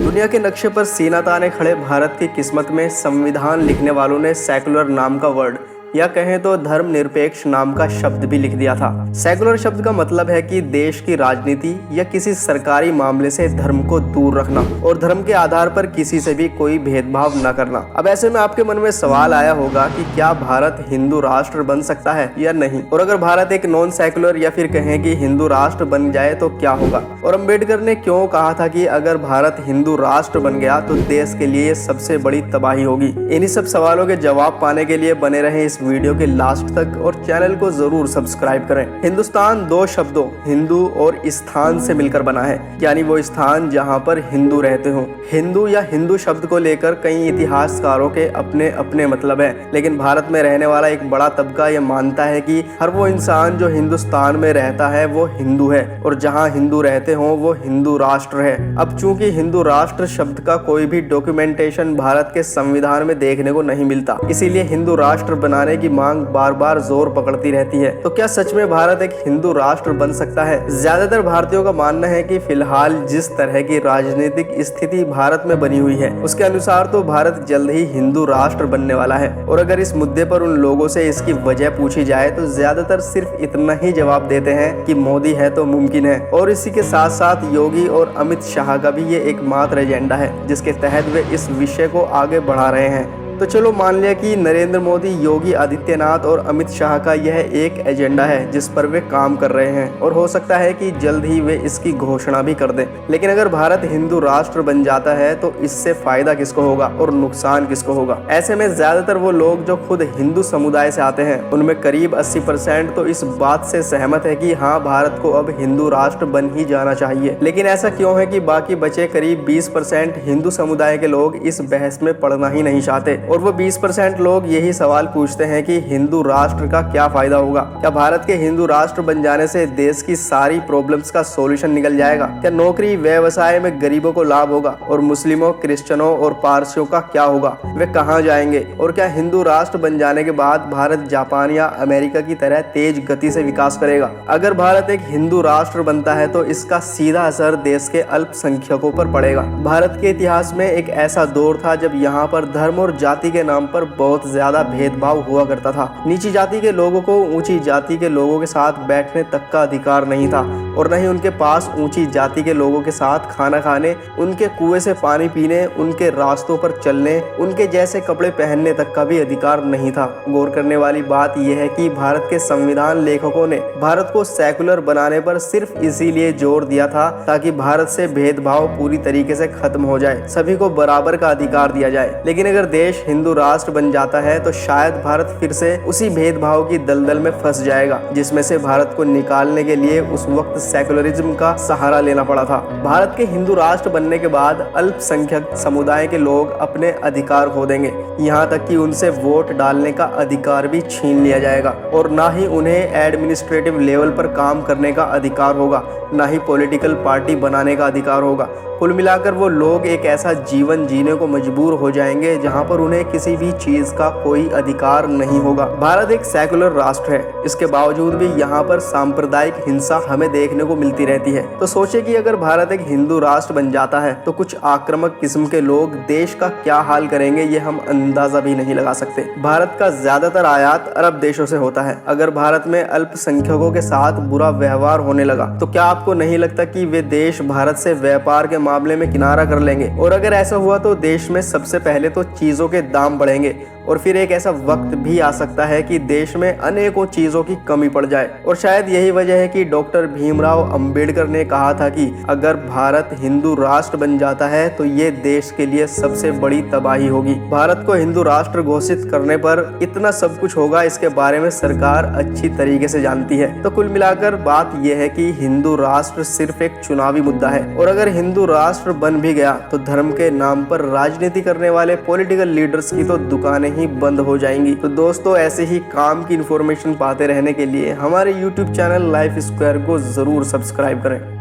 दुनिया के नक्शे पर सीना ताने खड़े भारत की किस्मत में संविधान लिखने वालों ने सेकुलर नाम का वर्ड या कहें तो धर्मनिरपेक्ष नाम का शब्द भी लिख दिया था। सेकुलर शब्द का मतलब है कि देश की राजनीति या किसी सरकारी मामले से धर्म को दूर रखना और धर्म के आधार पर किसी से भी कोई भेदभाव न करना। अब ऐसे में आपके मन में सवाल आया होगा कि क्या भारत हिंदू राष्ट्र बन सकता है या नहीं, और अगर भारत एक नॉन सेकुलर या फिर कहें कि हिंदू राष्ट्र बन जाए तो क्या होगा, और अम्बेडकर ने क्यों कहा था कि अगर भारत हिंदू राष्ट्र बन गया तो देश के लिए सबसे बड़ी तबाही होगी। इन्हीं सब सवालों के जवाब पाने के लिए बने रहे इस वीडियो के लास्ट तक और चैनल को जरूर सब्सक्राइब करें। हिंदुस्तान दो शब्दों हिंदू और स्थान से मिलकर बना है, यानी वो स्थान जहां पर हिंदू रहते हो। हिंदू या हिंदू शब्द को लेकर कई इतिहासकारों के अपने अपने मतलब है, लेकिन भारत में रहने वाला एक बड़ा तबका ये मानता है कि हर वो इंसान जो हिंदुस्तान में रहता है वो हिंदू है और जहाँ हिंदू रहते हो वो हिंदू राष्ट्र है। अब चूंकि हिंदू राष्ट्र शब्द का कोई भी डॉक्यूमेंटेशन भारत के संविधान में देखने को नहीं मिलता, इसीलिए हिंदू राष्ट्र बनाने की मांग बार बार जोर पकड़ती रहती है। तो क्या सच में भारत एक हिंदू राष्ट्र बन सकता है? ज्यादातर भारतीयों का मानना है कि फिलहाल जिस तरह की राजनीतिक स्थिति भारत में बनी हुई है उसके अनुसार तो भारत जल्द ही हिंदू राष्ट्र बनने वाला है। और अगर इस मुद्दे पर उन लोगों से इसकी वजह पूछी जाए तो ज्यादातर सिर्फ इतना ही जवाब देते हैं कि मोदी है तो मुमकिन है, और इसी के साथ साथ योगी और अमित शाह का भी ये एकमात्र एजेंडा है जिसके तहत वे इस विषय को आगे बढ़ा रहे हैं। तो चलो मान लिया कि नरेंद्र मोदी, योगी आदित्यनाथ और अमित शाह का यह एक एजेंडा है जिस पर वे काम कर रहे हैं, और हो सकता है कि जल्द ही वे इसकी घोषणा भी कर दें। लेकिन अगर भारत हिंदू राष्ट्र बन जाता है तो इससे फायदा किसको होगा और नुकसान किसको होगा? ऐसे में ज्यादातर वो लोग जो खुद हिंदू समुदाय से आते हैं उनमें करीब 80% तो इस बात से सहमत है कि हाँ, भारत को अब हिंदू राष्ट्र बन ही जाना चाहिए। लेकिन ऐसा क्यों है कि बाकी बचे करीब 20% हिंदू समुदाय के लोग इस बहस में पड़ना ही नहीं चाहते, और वो 20% लोग यही सवाल पूछते हैं कि हिंदू राष्ट्र का क्या फायदा होगा? क्या भारत के हिंदू राष्ट्र बन जाने से देश की सारी प्रॉब्लम्स का सॉल्यूशन निकल जाएगा? क्या नौकरी व्यवसाय में गरीबों को लाभ होगा? और मुस्लिमों, क्रिश्चियनों और पारसियों का क्या होगा? वे कहाँ जाएंगे? और क्या हिंदू राष्ट्र बन जाने के बाद भारत जापान या अमेरिका की तरह तेज गति से विकास करेगा? अगर भारत एक हिंदू राष्ट्र बनता है तो इसका सीधा असर देश के अल्पसंख्यकों पर पड़ेगा। भारत के इतिहास में एक ऐसा दौर था जब यहाँ पर धर्म और जाति के नाम पर बहुत ज्यादा भेदभाव हुआ करता था। नीची जाति के लोगों को ऊंची जाति के लोगों के साथ बैठने तक का अधिकार नहीं था, और न ही उनके पास ऊंची जाति के लोगों के साथ खाना खाने, उनके कुएं से पानी पीने, उनके रास्तों पर चलने, उनके जैसे कपड़े पहनने तक का भी अधिकार नहीं था। गौर करने वाली बात यह है कि भारत के संविधान लेखकों ने भारत को सेकुलर बनाने पर सिर्फ इसीलिए जोर दिया था ताकि भारत से भेदभाव पूरी तरीके से खत्म हो जाए, सभी को बराबर का अधिकार दिया जाए। लेकिन अगर देश हिंदू राष्ट्र बन जाता है तो शायद भारत फिर से उसी भेदभाव की दलदल में फंस जाएगा जिसमें से भारत को निकालने के लिए उस वक्त सेकुलरिज्म का सहारा लेना पड़ा था। भारत के हिंदू राष्ट्र बनने के बाद अल्पसंख्यक समुदाय के लोग अपने अधिकार खो देंगे, यहाँ तक कि उनसे वोट डालने का अधिकार भी छीन लिया जाएगा, और ना ही उन्हें एडमिनिस्ट्रेटिव लेवल पर काम करने का अधिकार होगा, ना ही पॉलिटिकल पार्टी बनाने का अधिकार होगा। कुल मिलाकर वो लोग एक ऐसा जीवन जीने को मजबूर हो जाएंगे जहां पर उन्हें किसी भी चीज का कोई अधिकार नहीं होगा। भारत एक सेकुलर राष्ट्र है, इसके बावजूद भी यहाँ पर सांप्रदायिक हिंसा हमें देखने को मिलती रहती है। तो सोचे कि अगर भारत एक हिंदू राष्ट्र बन जाता है तो कुछ आक्रामक किस्म के लोग देश का क्या हाल करेंगे ये हम अंदाजा भी नहीं लगा सकते। भारत का ज्यादातर आयात अरब देशों से होता है। अगर भारत में अल्पसंख्यकों के साथ बुरा व्यवहार होने लगा तो क्या आपको नहीं लगता कि वे देश भारत से व्यापार के मामले में किनारा कर लेंगे? और अगर ऐसा हुआ तो देश में सबसे पहले तो चीजों के दाम बढ़ेंगे, और फिर एक ऐसा वक्त भी आ सकता है कि देश में अनेकों चीजों की कमी पड़ जाए। और शायद यही वजह है कि डॉक्टर भीमराव अंबेडकर ने कहा था कि अगर भारत हिंदू राष्ट्र बन जाता है तो ये देश के लिए सबसे बड़ी तबाही होगी। भारत को हिंदू राष्ट्र घोषित करने पर इतना सब कुछ होगा, इसके बारे में सरकार अच्छी तरीके से जानती है। तो कुल मिलाकर बात यह है कि हिंदू राष्ट्र सिर्फ एक चुनावी मुद्दा है, और अगर हिंदू राष्ट्र बन भी गया तो धर्म के नाम पर राजनीति करने वाले पॉलिटिकल लीडर्स की तो दुकानें ही बंद हो जाएंगी। तो दोस्तों, ऐसे ही काम की इंफॉर्मेशन पाते रहने के लिए हमारे YouTube चैनल लाइफ स्क्वायर को जरूर सब्सक्राइब करें।